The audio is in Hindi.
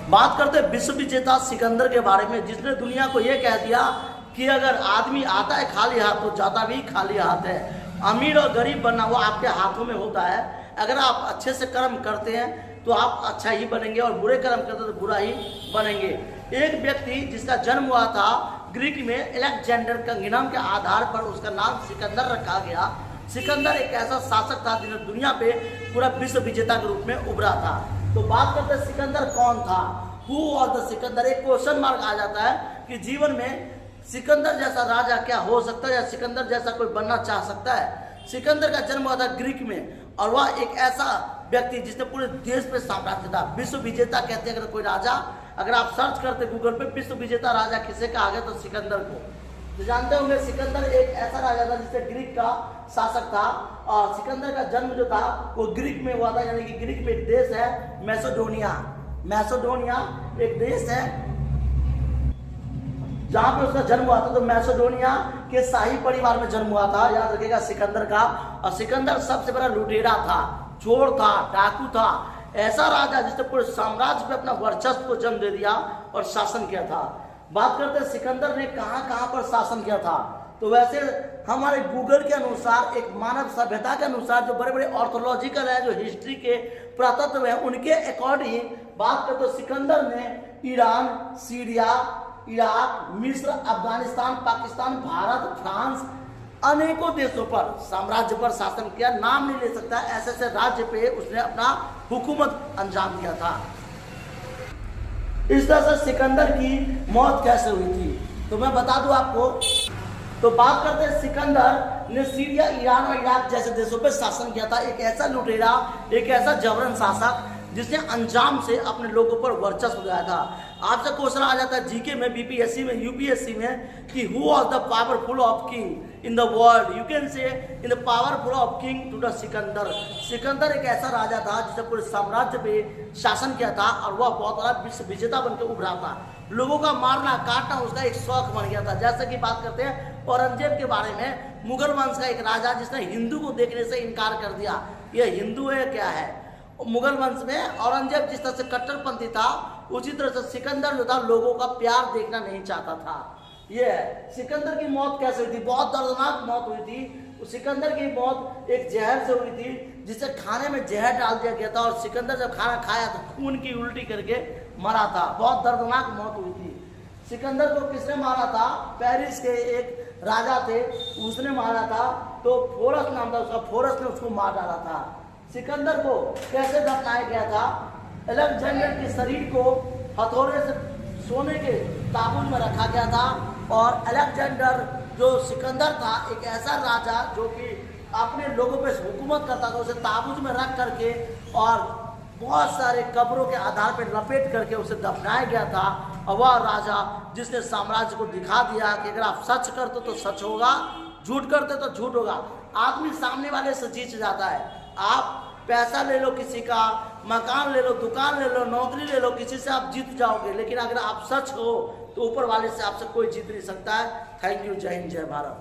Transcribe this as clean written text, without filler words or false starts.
बात करते हैं विश्व विजेता सिकंदर के बारे में, जिसने दुनिया को यह कह दिया कि अगर आदमी आता है खाली हाथ तो जाता भी खाली हाथ है। अमीर और गरीब बनना वो आपके हाथों में होता है। अगर आप अच्छे से कर्म करते हैं तो आप अच्छा ही बनेंगे और बुरे कर्म करते तो बुरा ही बनेंगे। एक व्यक्ति जिसका जन्म हुआ था ग्रीक में अलेक्जेंडर कंगिनम के आधार पर उसका नाम सिकंदर रखा गया। सिकंदर एक ऐसा शासक था जिन्होंने दुनिया पे पूरा विश्व विजेता के रूप में उभरा था। तो बात करते हैं सिकंदर कौन था, हु वाज द सिकंदर। एक क्वेश्चन मार्क आ जाता है कि जीवन में सिकंदर जैसा राजा क्या हो सकता है या सिकंदर जैसा कोई बनना चाह सकता है। सिकंदर का जन्म हुआ था ग्रीक में और वह एक ऐसा व्यक्ति जिसने पूरे देश पे साम्राज्य था। विश्व विजेता कहते हैं अगर कोई राजा, अगर आप सर्च करते गूगल पे विश्व विजेता राजा किसे कहा गया तो सिकंदर को। तो जानते होंगे सिकंदर एक ऐसा राजा था जिससे ग्रीक का शासक था और सिकंदर का जन्म जो था वो ग्रीक में हुआ था, यानी कि ग्रीक में एक देश है मैसेडोनिया। मैसेडोनिया एक देश है जहां पे उसका जन्म हुआ था। तो मैसेडोनिया के शाही परिवार में जन्म हुआ था, याद रखिएगा सिकंदर का। और सिकंदर सबसे बड़ा लुटेरा था, चोर था, डाकू था, ऐसा राजा जिसने पूरे साम्राज्य पे अपना वर्चस्व को जन्म दे दिया और शासन किया था। बात करते हैं सिकंदर ने कहां कहां पर शासन किया था। तो वैसे हमारे गूगल के अनुसार, एक मानव सभ्यता के अनुसार, जो बड़े बड़े ऑर्थोलॉजिकल है, जो हिस्ट्री के पुरातत्व है, उनके अकॉर्डिंग बात करते तो सिकंदर ने ईरान, सीरिया, इराक, मिस्र, अफगानिस्तान, पाकिस्तान, भारत, फ्रांस, अनेकों देशों पर साम्राज्य पर शासन किया। नाम नहीं ले सकता, ऐसे ऐसे राज्य पे उसने अपना हुकूमत अंजाम दिया था। इस तरह से सिकंदर की मौत कैसे हुई थी तो मैं बता दूं आपको। तो बात करते हैं सिकंदर ने सीरिया, ईरान और इराक जैसे देशों पर शासन किया था। एक ऐसा लुटेरा, एक ऐसा जबरन शासक जिसने अंजाम से अपने लोगों पर वर्चस्व दिखाया था। आपसे क्वेश्चन आ जाता है जीके में, बीपीएससी में, यूपीएससी में कि who was the powerful of king in the world. You can say in the powerful of king to the Sikandar. Sikandar एक ऐसा राजा था जिसने पूरे साम्राज्य पे शासन किया था और वह बहुत बड़ा विश्व विजेता बनकर उभरा था। लोगों का मारना काटना उसका एक शौक बन गया था। जैसे कि बात करते हैं औरंगजेब के बारे में, मुगल वंश का एक राजा जिसने हिंदू को देखने से इनकार कर दिया, यह हिंदू है क्या है। मुगल वंश में औरंगजेब जिस तरह से कट्टरपंथी था, उसी तरह से सिकंदर जो था लोगों का प्यार देखना नहीं चाहता था। ये सिकंदर की मौत कैसे हुई थी, बहुत दर्दनाक मौत हुई थी। सिकंदर की मौत एक जहर से हुई थी, जिसे खाने में जहर डाल दिया गया था और सिकंदर जब खाना खाया तो खून की उल्टी करके मरा था। बहुत दर्दनाक मौत हुई थी। सिकंदर को किसने मारा था, पेरिस के एक राजा थे उसने मारा था। तो फोरस नाम था उसका, फोरस ने उसको मार डाला था। सिकंदर को कैसे दफनाया गया था, अलेक्जेंडर के शरीर को हथौड़े से सोने के ताबूत में रखा गया था। और अलेक्जेंडर जो सिकंदर था एक ऐसा राजा जो कि अपने लोगों पे हुकूमत करता था, उसे ताबूत में रख करके और बहुत सारे कब्रों के आधार पर लपेट करके उसे दफनाया गया था। और वह राजा जिसने साम्राज्य को दिखा दिया कि अगर आप सच करते तो सच होगा, झूठ करते तो झूठ होगा। आदमी सामने वाले से जीत जाता है। आप पैसा ले लो किसी का, मकान ले लो, दुकान ले लो, नौकरी ले लो, किसी से आप जीत जाओगे, लेकिन अगर आप सच हो तो ऊपर वाले से आपसे कोई जीत नहीं सकता है। Thank you. जय हिंद, जय भारत।